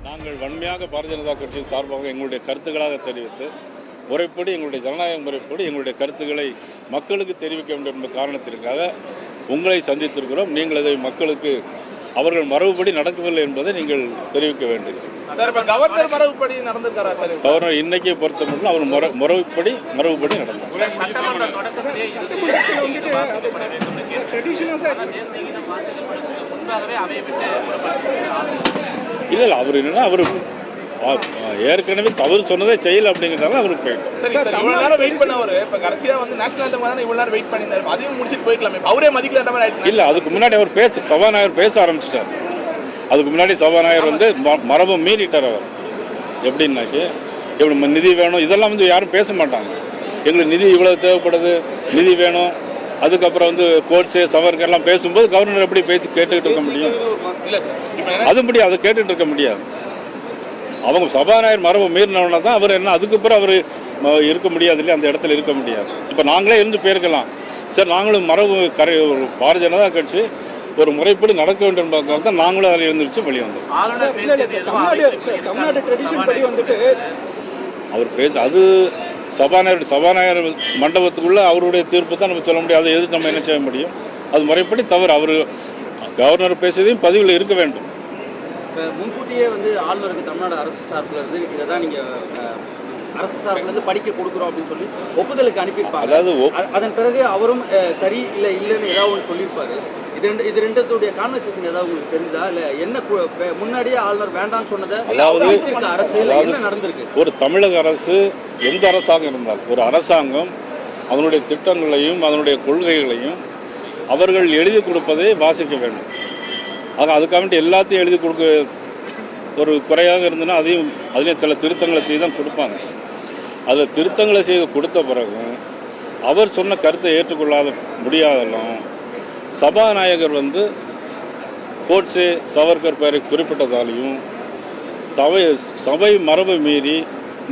நாங்கள் வன்மையாக பாரதிய ஜனதா கட்சியின் சார்பாக எங்களுடைய கருத்துக்களாக தெரிவித்து முறைப்படி எங்களுடைய ஜனநாயக முறைப்படி எங்களுடைய கருத்துக்களை மக்களுக்கு தெரிவிக்க வேண்டும் என்ற காரணத்திற்காக உங்களை சந்தித்திருக்கிறோம். நீங்கள் அதை மக்களுக்கு அவர்கள் மரபுப்படி நடக்கவில்லை என்பதை நீங்கள் தெரிவிக்க வேண்டும். கவர்னர் மரபுப்படி நடந்திருக்காரா சார்? கவர்னர் இன்னைக்கு பொறுத்த மட்டும் அவர் மரபுப்படி நடந்தார். இல்லை அவர் என்னன்னா அவர் ஏற்கனவே தவறு சொன்னதே செய்யல அப்படிங்கிறதால அவருக்கு இல்லை. அதுக்கு முன்னாடி அவர் சபாநாயகர் பேச ஆரம்பிச்சிட்டார். அதுக்கு முன்னாடி சபாநாயகர் வந்து மரபு மீறிட்டார். அவர் எப்படின்னாக்கி எப்படி நிதி வேணும் இதெல்லாம் வந்து யாரும் பேச மாட்டாங்க. எங்களுக்கு நிதி இவ்வளவு தேவைப்படுது, நிதி வேணும். அதுக்கப்புறம் வந்து கோட்ஸு சவர்கர்லாம் பேசும்போது கவர்னர் எப்படி பேசி கேட்டுக்கிட்டு இருக்க முடியும்? அதுபடி அதை கேட்டுட்டு இருக்க முடியாது. அவங்க சபாநாயகர் மரபு மீறினவனா தான் அவர் என்ன அதுக்கப்புறம் அவர் இருக்க முடியாது இல்லையா, அந்த இடத்துல இருக்க முடியாது. இப்போ நாங்களே இருந்து போயிருக்கலாம் சார். நாங்களும் மரபு ஒரு பாரதிய ஜனதா கட்சி ஒரு முறைப்படி நடக்க வேண்டும் என்பதற்காக தான் நாங்களும் அதில் இருந்துச்சு வெளியே வந்தோம். அவர் பேச அது சபாநாயகர் மண்டபத்துக்குள்ள அவருடைய தீர்ப்பு தான் நம்ம சொல்ல முடியும். அதை எது நம்ம என்ன செய்ய முடியும்? அது முறைப்படி தவறு. அவர் கவர்னர் பேசுவதையும் பதிவில் இருக்க வேண்டும். முன்கூட்டியே வந்து ஆளுநருக்கு தமிழ்நாடு அரசு சார்பில் இருந்து இதை தான் நீங்கள் அரசு சார்பிலேருந்து படிக்க கொடுக்குறோம் அப்படின்னு சொல்லி ஒப்புதலுக்கு அனுப்பியிருப்பாங்க. அதாவது அதன் பிறகு அவரும் சரி இல்லை இல்லைன்னு ஏதாவது ஒன்று சொல்லியிருப்பாரு. இது ரெண்டுத்துடைய கான்வர்சேஷன் ஏதாவது உங்களுக்கு தெரிஞ்சா இல்லை என்ன முன்னாடியே ஆளுநர் வேண்டாம்னு சொன்னதை அதாவது அரசியல் என்ன நடந்திருக்கு? ஒரு தமிழக அரசு எந்த அரசாங்கம் இருந்தால் ஒரு அரசாங்கம் அதனுடைய திட்டங்களையும் அதனுடைய கொள்கைகளையும் அவர்கள் எழுதி கொடுப்பதை வாசிக்க வேண்டும். ஆக அதுக்காக வேண்டி எல்லாத்தையும் எழுதி கொடுக்க ஒரு குறையாக இருந்ததுன்னா அதுலேயும் சில திருத்தங்களை செய்து தான் கொடுப்பாங்க. அதில் திருத்தங்களை செய்து கொடுத்த பிறகும் அவர் சொன்ன கருத்தை ஏற்றுக்கொள்ளாத முடியாதெல்லாம் சபாநாயகர் வந்து கோட்ஸே சவர்கர் பெயரை குறிப்பிட்டதாலையும் சபை மரபை மீறி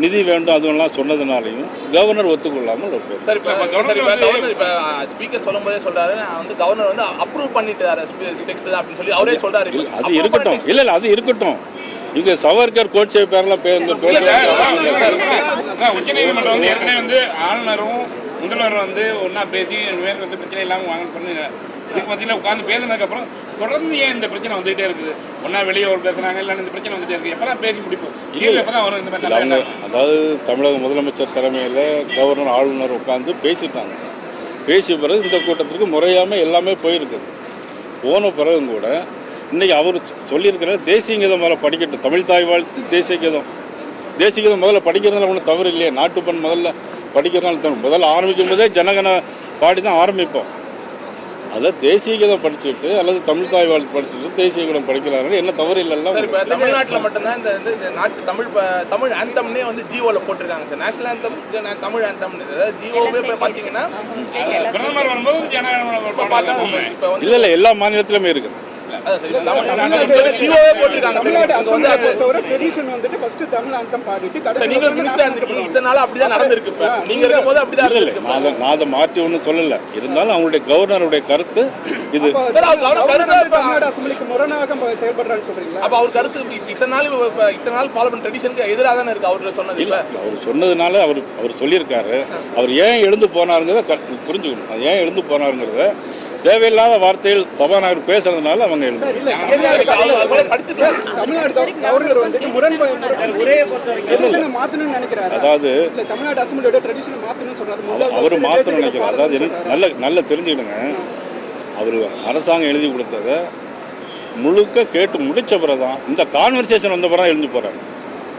நிதி வேண்டும் அதுவெல்லாம் சொன்னதுனாலையும் கவர்னர் ஒத்துக்கொள்ளாமல் ஒரு சார் ஸ்பீக்கர் சொல்லும் போதே சொல்றாரு வந்து கவர்னர் வந்து அப்ரூவ் பண்ணிட்டாரு டெக்ஸ்ட் அப்படின்னு சொல்லி அவரே சொல்றாரு. அது இருக்கட்டும். இல்லை அது இருக்கட்டும். இங்க சவர்கர் கோட்சே பேரெல்லாம் உச்சநீதிமன்றம் வந்து ஏற்கனவே வந்து ஆளுநரும் முதல்வரும் வந்து ஒன்னா பேசி வந்து பிரச்சனை இல்லாமல் வாங்கன்னு சொன்னீங்க. இதுக்கு மத்தியில் உட்காந்து பேசினதுக்கப்புறம் தொடர்ந்து ஏன் இந்த பிரச்சனை வந்துகிட்டே இருக்குது? ஒன்னா வெளியே ஒரு பேசுறாங்க இல்லை இந்த பிரச்சனை வந்துட்டே இருக்கு. எப்பதான் பேசி முடிப்போம்? எப்பதான் வரும் இந்த பிரச்சனை? அதாவது தமிழக முதலமைச்சர் தலைமையில் கவர்னர் ஆளுநர் உட்காந்து பேசிட்டாங்க. பேசிய பிறகு இந்த கூட்டத்திற்கு முறையாமல் எல்லாமே போயிருக்குது. போன பிறகும் கூட இன்னைக்கு அவர் சொல்லியிருக்கிற தேசிய கீதம் முதல்ல படிக்கட்டும். தமிழ் தாய் வாழ்த்து தேசிய கீதம் முதல்ல படிக்கிறதுனால ஒன்றும் தவறு இல்லையே. நாட்டுப்பண் முதல்ல படிக்கிறதுனால முதல்ல ஆரம்பிக்கும் போதே ஜனகன பாடி தான் ஆரம்பிப்போம். அதை தேசிய கீதம் படிச்சுட்டு அல்லது தமிழ் தாய் வாழ்த்து படிச்சுட்டு தேசிய கீதம் படிக்கிறாங்க என்ன தவறு இல்லைல்ல. தமிழ்நாட்டில் மட்டும்தான் இந்த நாட்டு தமிழ் ஆந்தம்னே வந்து ஜியோல போட்டிருக்காங்க sir. National anthem Tamil anthem ஜியோவே பார்த்தீங்கன்னா பிரதமர் வரும்போது இல்லை எல்லா மாநிலத்திலுமே இருக்குது. மாற்றி ஒன்றும் சொல்லல. இருந்தாலும் அவங்களுடைய கவர்னருடைய கருத்து இது. அவர் சொன்னதுனால அவர் சொல்லியிருக்காரு. அவர் ஏன் எழுந்து போனாருங்கிறத புரிஞ்சுக்கணும். ஏன் எழுந்து போனாருங்கிறத தேவையில்லாத வார்த்தையில் சபாநாயகர் பேசுறதுனால அவங்க அதாவது அவர் மாற்றணும்னு நினைக்கிறார். அதாவது நல்ல தெரிஞ்சுக்கிடுங்க. அவர் அரசாங்கம் எழுதி கொடுத்ததை முழுக்க கேட்டு முடிச்ச பிறகுதான் இந்த கான்வர்சேஷன் வந்த பிறகு எழுந்து போறாங்க.